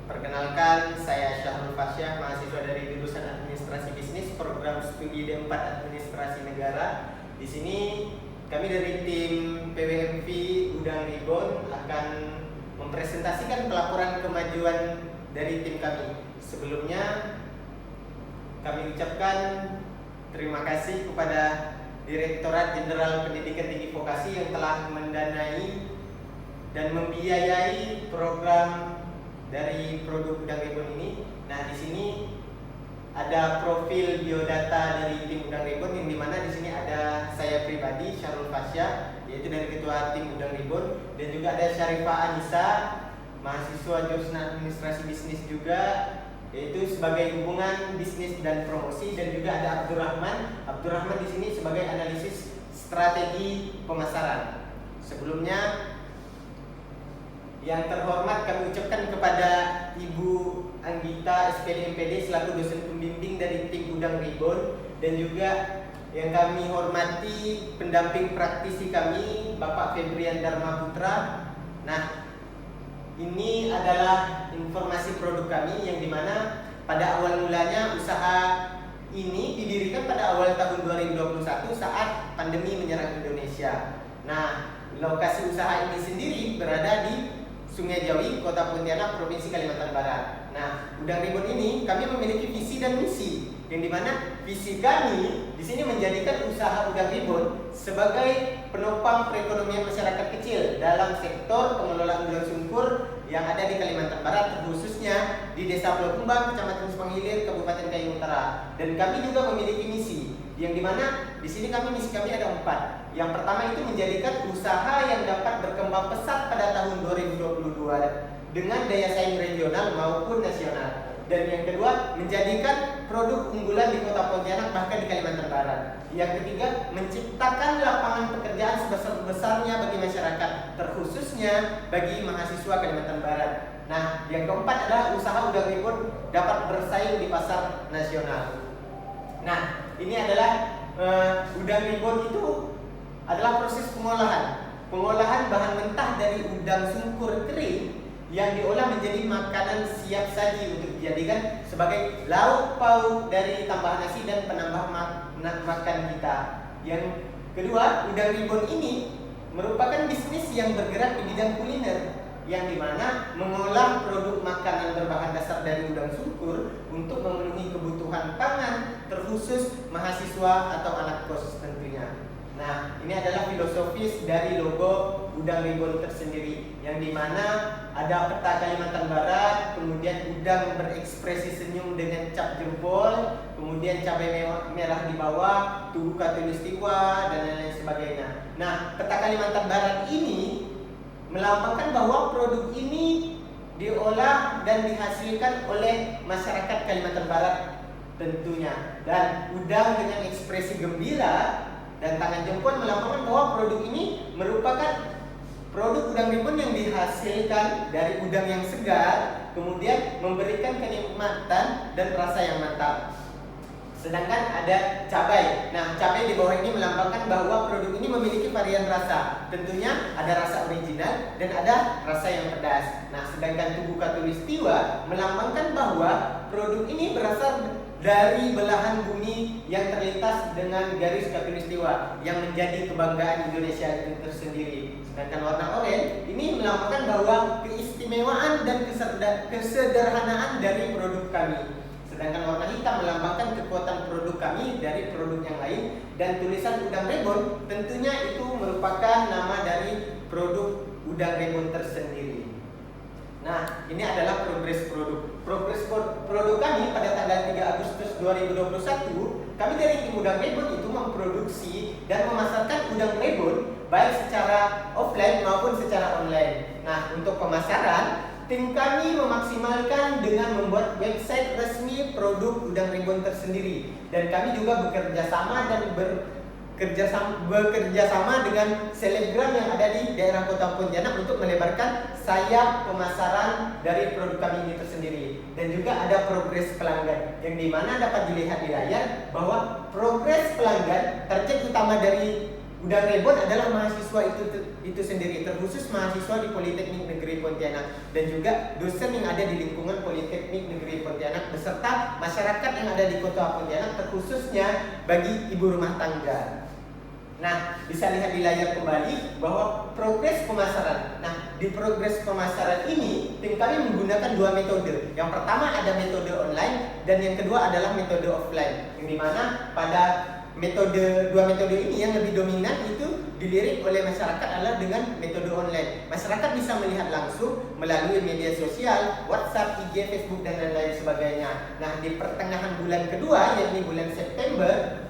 Perkenalkan, saya Syahrul Fasyah, mahasiswa dari jurusan Administrasi Bisnis, program studi D4 Administrasi Negara. Di sini kami dari tim PWMV Udang Ribon akan mempresentasikan pelaporan kemajuan dari tim kami. Sebelumnya kami ucapkan terima kasih kepada Direktorat Jenderal Pendidikan Tinggi Vokasi yang telah mendanai dan membiayai program dari produk Udang Ribon ini. Nah, di sini ada profil biodata dari tim Udang Ribon, yang dimana di sini ada saya pribadi Syahrul Fasyah, yaitu dari ketua tim Udang Ribon, dan juga ada Syarifah Anissa, mahasiswa jurusan Administrasi Bisnis juga, yaitu sebagai hubungan bisnis dan promosi, dan juga ada Abdurrahman di sini sebagai analisis strategi pemasaran. Sebelumnya, yang terhormat kami ucapkan kepada Ibu Anggita SPD MPD selaku dosen pembimbing dari tim Udang Ribon, dan juga yang kami hormati pendamping praktisi kami Bapak Febrian Dharma Putra. Nah, ini adalah informasi produk kami yang dimana pada awal mulanya usaha ini didirikan pada awal tahun 2021 saat pandemi menyerang Indonesia. Nah, lokasi usaha ini sendiri berada di Sungai Jawi, Kota Pontianak, Provinsi Kalimantan Barat. Nah, Udang Ribon ini kami memiliki visi dan misi, yang dimana visi kami di sini menjadikan usaha Udang Ribon sebagai penopang perekonomian masyarakat kecil dalam sektor pengelolaan udang sungkur yang ada di Kalimantan Barat, khususnya di Desa Pulau Kumbang, Kecamatan Subang Hilir, Kabupaten Kayong Utara. Dan kami juga memiliki misi, yang dimana di sini misi kami ada 4. Yang pertama itu menjadikan usaha yang dapat berkembang pesat pada tahun 2022 dengan daya saing regional maupun nasional. Dan yang kedua, menjadikan produk unggulan di Kota Pontianak bahkan di Kalimantan Barat. Yang ketiga, menciptakan lapangan pekerjaan sebesar-besarnya bagi masyarakat, terkhususnya bagi mahasiswa Kalimantan Barat. Nah, yang keempat adalah usaha Udang Ribon dapat bersaing di pasar nasional. Nah, ini adalah Udang Ribon itu adalah proses pengolahan bahan mentah dari udang sungkur kering yang diolah menjadi makanan siap saji untuk dijadikan sebagai lauk pauk dari tambahan nasi dan penambah makan kita. Yang kedua, Udang Ribon ini merupakan bisnis yang bergerak di bidang kuliner, yang dimana mengolah produk makanan berbahan dasar dari udang sungkur untuk memenuhi kebutuhan pangan, terkhusus mahasiswa atau anak kos tentunya. Nah, ini adalah filosofis dari logo Udang Ribon tersendiri, yang dimana ada peta Kalimantan Barat, kemudian udang berekspresi senyum dengan cap jempol, kemudian cabai merah di bawah, tugu khatulistiwa, dan lain-lain sebagainya. Nah, peta Kalimantan Barat ini melambangkan bahwa produk ini diolah dan dihasilkan oleh masyarakat Kalimantan Barat tentunya. Dan udang dengan ekspresi gembira dan tangan jempol melambangkan bahwa produk ini merupakan produk Udang Ribon yang dihasilkan dari udang yang segar, kemudian memberikan kenikmatan dan rasa yang mantap. Sedangkan ada cabai. Nah, cabai di bawah ini melambangkan bahwa produk ini memiliki varian rasa. Tentunya ada rasa original dan ada rasa yang pedas. Nah, sedangkan tugu khatulistiwa melambangkan bahwa produk ini berasal dari belahan bumi yang terlintas dengan garis khatulistiwa yang menjadi kebanggaan Indonesia itu tersendiri. Sedangkan warna oranye ini melambangkan bahwa keistimewaan dan kesederhanaan dari produk kami. Sedangkan warna hitam melambangkan kekuatan produk kami dari produk yang lain, dan tulisan Udang Ribon tentunya itu merupakan nama dari produk Udang Ribon tersendiri. Nah, ini adalah progres produk. Progres produk kami pada tanggal 3 Agustus 2021, kami dari tim Udang Ribon itu memproduksi dan memasarkan Udang Ribon baik secara offline maupun secara online. Nah, untuk pemasaran, tim kami memaksimalkan dengan membuat website resmi produk Udang Ribon tersendiri, dan kami juga bekerja sama dengan selebgram yang ada di daerah Kota Pontianak untuk melebarkan sayap pemasaran dari produk kami ini tersendiri. Dan juga ada progres pelanggan, yang dimana dapat dilihat di layar bahwa progres pelanggan, target utama dari Udang Ribbon adalah mahasiswa itu sendiri, terkhusus mahasiswa di Politeknik Negeri Pontianak dan juga dosen yang ada di lingkungan Politeknik Negeri Pontianak beserta masyarakat yang ada di Kota Pontianak, terkhususnya bagi ibu rumah tangga. Nah, bisa lihat di layar kembali bahwa progres pemasaran. Nah, di progres pemasaran ini tim kami menggunakan dua metode. Yang pertama ada metode online dan yang kedua adalah metode offline. Yang dimana pada dua metode ini yang lebih dominan itu dilirik oleh masyarakat adalah dengan metode online. Masyarakat bisa melihat langsung melalui media sosial, WhatsApp, IG, Facebook dan lain-lain sebagainya. Nah, di pertengahan bulan kedua, yakni bulan September,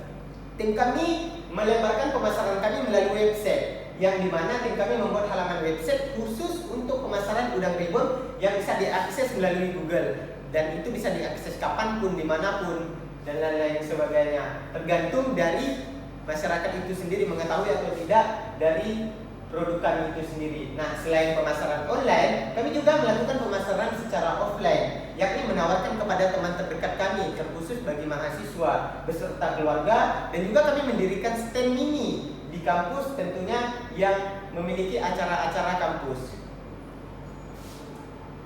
tim kami melebarkan pemasaran kami melalui website, yang dimana tim kami membuat halaman website khusus untuk pemasaran Udang Ribbon yang bisa diakses melalui Google, dan itu bisa diakses kapanpun, dimanapun dan lain-lain sebagainya, tergantung dari masyarakat itu sendiri mengetahui atau tidak dari produk kami itu sendiri. Nah, selain pemasaran online, kami juga melakukan pemasaran secara offline, yakni menawarkan kepada teman terdekat kami, terkhusus bagi mahasiswa beserta keluarga, dan juga kami mendirikan stand mini di kampus tentunya yang memiliki acara-acara kampus.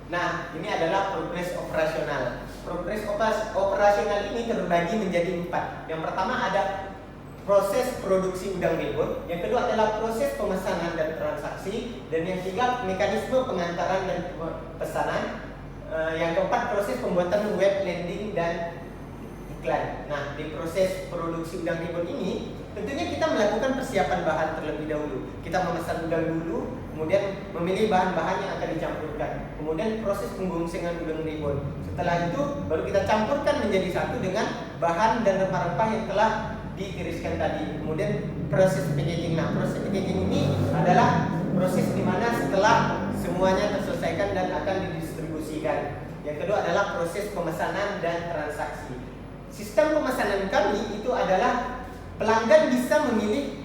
Nah, ini adalah progres operasional. Progres operasional ini terbagi menjadi 4. Yang pertama ada proses produksi Udang Ribbon, yang kedua adalah proses pemesanan dan transaksi, dan yang ketiga mekanisme pengantaran dan pesanan, yang keempat proses pembuatan web landing dan iklan. Nah, di proses produksi Udang Ribbon ini tentunya kita melakukan persiapan bahan terlebih dahulu. Kita memesan udang dulu, kemudian memilih bahan-bahan yang akan dicampurkan, kemudian proses pembungsengan Udang Ribbon. Setelah itu baru kita campurkan menjadi satu dengan bahan dan rempah-rempah yang telah ditiriskan tadi. Kemudian proses packaging. Nah, proses packaging ini adalah proses di mana setelah semuanya terselesaikan dan akan didistribusikan. Yang kedua adalah proses pemesanan dan transaksi. Sistem pemesanan kami itu adalah pelanggan bisa memilih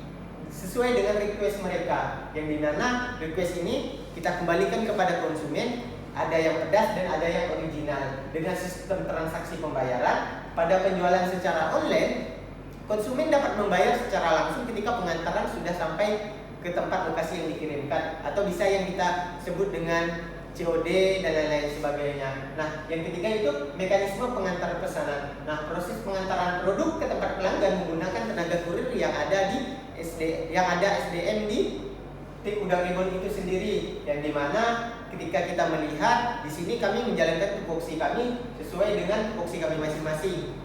sesuai dengan request mereka, yang dimana request ini kita kembalikan kepada konsumen, ada yang pedas dan ada yang original. Dengan sistem transaksi pembayaran pada penjualan secara online, konsumen dapat membayar secara langsung ketika pengantaran sudah sampai ke tempat lokasi yang dikirimkan, atau bisa yang kita sebut dengan COD dan lain-lain sebagainya. Nah, yang ketiga itu mekanisme pengantar pesanan. Nah, proses pengantaran produk ke tempat pelanggan menggunakan tenaga kurir yang ada di SDM di tim Udang Ribbon itu sendiri, yang dimana ketika kita melihat di sini kami menjalankan tupoksi kami sesuai dengan tupoksi kami masing-masing.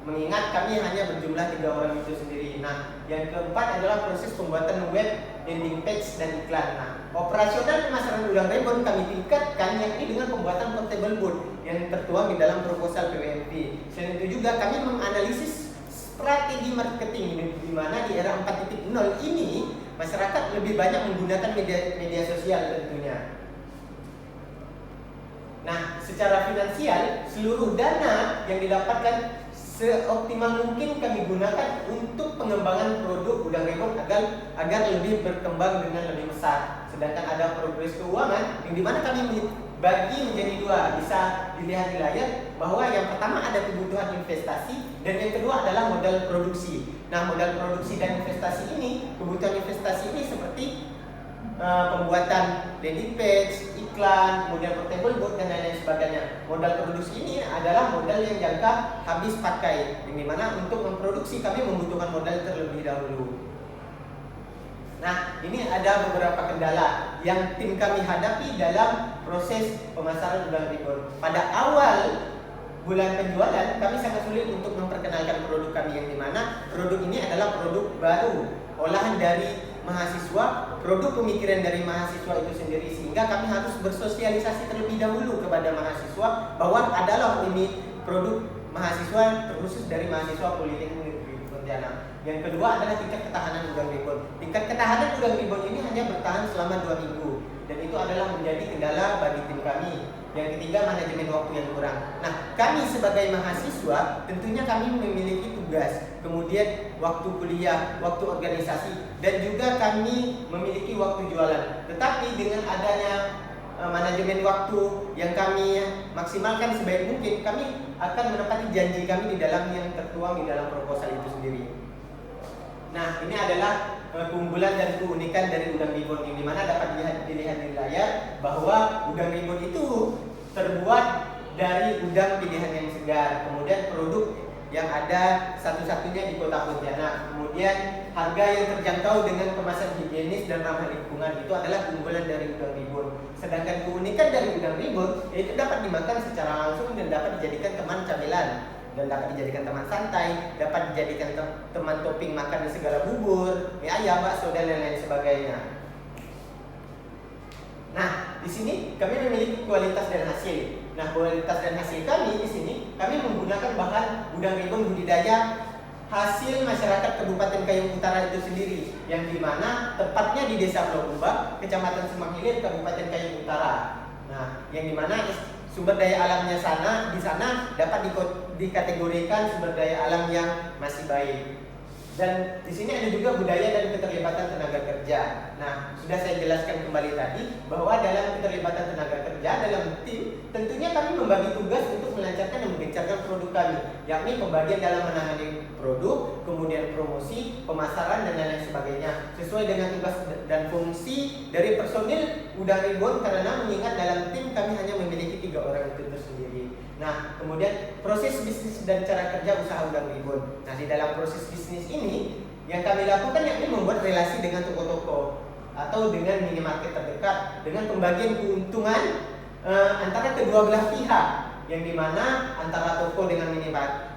Mengingat kami hanya berjumlah 3 orang itu sendiri. Nah, yang keempat adalah proses pembuatan web, landing page dan iklan. Nah, operasional pemasaran Udang Ribbon kami tingkatkan yakni dengan pembuatan portable board yang tertuang di dalam proposal PWMP. Selain itu juga kami menganalisis strategi marketing, di mana di era 4.0 ini masyarakat lebih banyak menggunakan media sosial tentunya. Nah, secara finansial seluruh dana yang didapatkan seoptimal mungkin kami gunakan untuk pengembangan produk Udang Ribbon agar lebih berkembang dengan lebih besar. Sedangkan ada progres keuangan yang dimana kami bagi menjadi 2. Bisa dilihat di layar bahwa yang pertama ada kebutuhan investasi dan yang kedua adalah modal produksi. Nah, modal produksi dan investasi ini, kebutuhan investasi ini seperti pembuatan landing page, iklan, kemudian portable board dan lain-lain sebagainya. Modal produksi ini adalah modal yang jangka habis pakai, yang dimana untuk memproduksi kami membutuhkan modal terlebih dahulu. Nah, ini ada beberapa kendala yang tim kami hadapi dalam proses pemasaran Udang Ribbon. Pada awal bulan penjualan kami sangat sulit untuk memperkenalkan produk kami, yang dimana produk ini adalah produk baru, olahan dari mahasiswa, produk pemikiran dari mahasiswa itu sendiri, sehingga kami harus bersosialisasi terlebih dahulu kepada mahasiswa bahwa adalah ini produk mahasiswa terkhusus dari mahasiswa Politeknik Negeri Pontianak. Yang kedua adalah tingkat ketahanan Udang Ribbon. Tingkat ketahanan Udang Ribbon ini hanya bertahan selama 2 minggu, dan itu adalah menjadi kendala bagi tim kami. Yang ketiga, manajemen waktu yang kurang. Nah, kami sebagai mahasiswa tentunya kami memiliki tugas, kemudian waktu kuliah, waktu organisasi, dan juga kami memiliki waktu jualan. Tetapi dengan adanya manajemen waktu yang kami maksimalkan sebaik mungkin, kami akan menepati janji kami di dalam yang tertuang di dalam proposal itu sendiri. Nah, ini adalah keunggulan dan keunikan dari udang ribbon, yang dimana dapat dilihat di layar bahwa udang ribbon itu terbuat dari udang pilihan yang segar, kemudian produk yang ada satu-satunya di Kota Pontianak, kemudian harga yang terjangkau dengan kemasan higienis dan ramah lingkungan, itu adalah keunggulan dari udang ribbon. Sedangkan keunikan dari udang ribbon yaitu dapat dimakan secara langsung dan dapat dijadikan teman camilan, dan dapat dijadikan teman santai, dapat dijadikan teman topping makan di segala bubur, mie ayam, bakso, dan lain-lain sebagainya. Nah, di sini kami memiliki kualitas dan hasil. Nah, kualitas dan hasil kami di sini, kami menggunakan bahan udang ribbon budidaya hasil masyarakat Kabupaten Kayong Utara itu sendiri, yang dimana tepatnya di Desa Pulau Ubak, Kecamatan Semang Hilir, Kabupaten Kayong Utara. Nah, yang dimana sumber daya alamnya di sana dapat dikategorikan sumber daya alam yang masih baik. Dan di sini ada juga budaya dan keterlibatan tenaga kerja. Nah, sudah saya jelaskan kembali tadi bahwa dalam keterlibatan tenaga kerja dalam tim, tentunya kami membagi tugas untuk melancarkan dan menggencarkan produk kami, yakni pembagian dalam menangani produk, kemudian promosi, pemasaran, dan lain-lain sebagainya, sesuai dengan tugas dan fungsi dari personil udang ribbon, karena mengingat dalam tim kami hanya memiliki 3 orang itu tersendiri. Nah, kemudian proses bisnis dan cara kerja usaha udang ribbon. Nah, di dalam proses bisnis ini yang kami lakukan yakni membuat relasi dengan toko-toko atau dengan minimarket terdekat dengan pembagian keuntungan antara kedua belah pihak, yang dimana antara toko dengan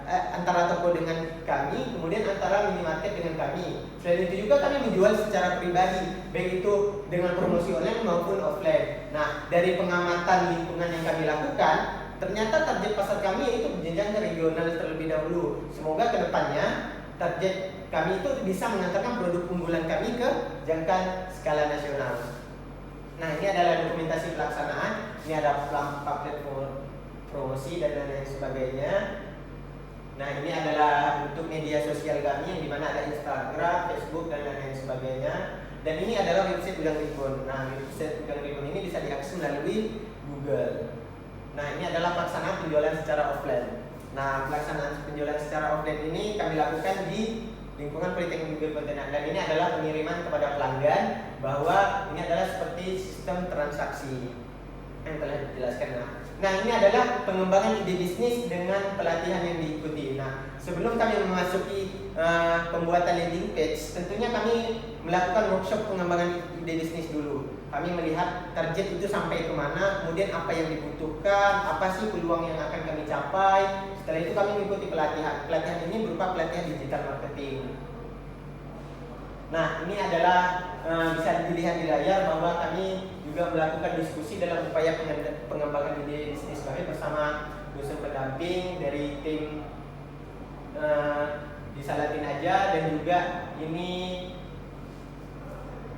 antara toko dengan kami, kemudian antara minimarket dengan kami. Selain itu juga kami menjual secara pribadi, baik itu dengan promosi online maupun offline. Nah, dari pengamatan lingkungan yang kami lakukan, ternyata target pasar kami itu berjenjang ke regional terlebih dahulu. Semoga kedepannya target kami itu bisa mengantarkan produk unggulan kami ke jangkauan skala nasional. Nah, ini adalah dokumentasi pelaksanaan. Ini ada pamflet promosi dan lain-lain sebagainya. Nah, ini adalah bentuk media sosial kami, yang dimana ada Instagram, Facebook, dan lain-lain sebagainya. Dan ini adalah website udang ribbon. Nah, website udang ribbon ini bisa diakses melalui Google. Nah, ini adalah pelaksanaan penjualan secara offline. Nah, pelaksanaan penjualan secara offline ini kami lakukan di lingkungan Politeknik Negeri Pontianak, dan ini adalah pengiriman kepada pelanggan, bahwa ini adalah seperti sistem transaksi yang telah dijelaskan. Nah, ini adalah pengembangan ide bisnis dengan pelatihan yang diikuti. Nah, sebelum kami memasuki pembuatan landing page, tentunya kami melakukan workshop pengembangan ide bisnis dulu. Kami melihat target itu sampai kemana, kemudian apa yang dibutuhkan, apa sih peluang yang akan kami capai. Setelah itu kami mengikuti pelatihan. Pelatihan ini berupa pelatihan digital marketing. Nah, ini adalah bisa dilihat di layar bahwa kami juga melakukan diskusi dalam upaya pengembangan ide bisnis kami bersama dosen pendamping dari tim di Salatin aja, dan juga ini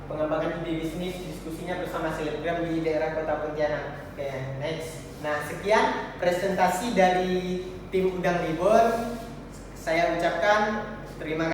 pengembangan ide bisnis diskusinya bersama selebgram di daerah Kota Pontianak. Oke, next. Nah, sekian presentasi dari tim Udang Ribbon. Saya ucapkan terima kasih.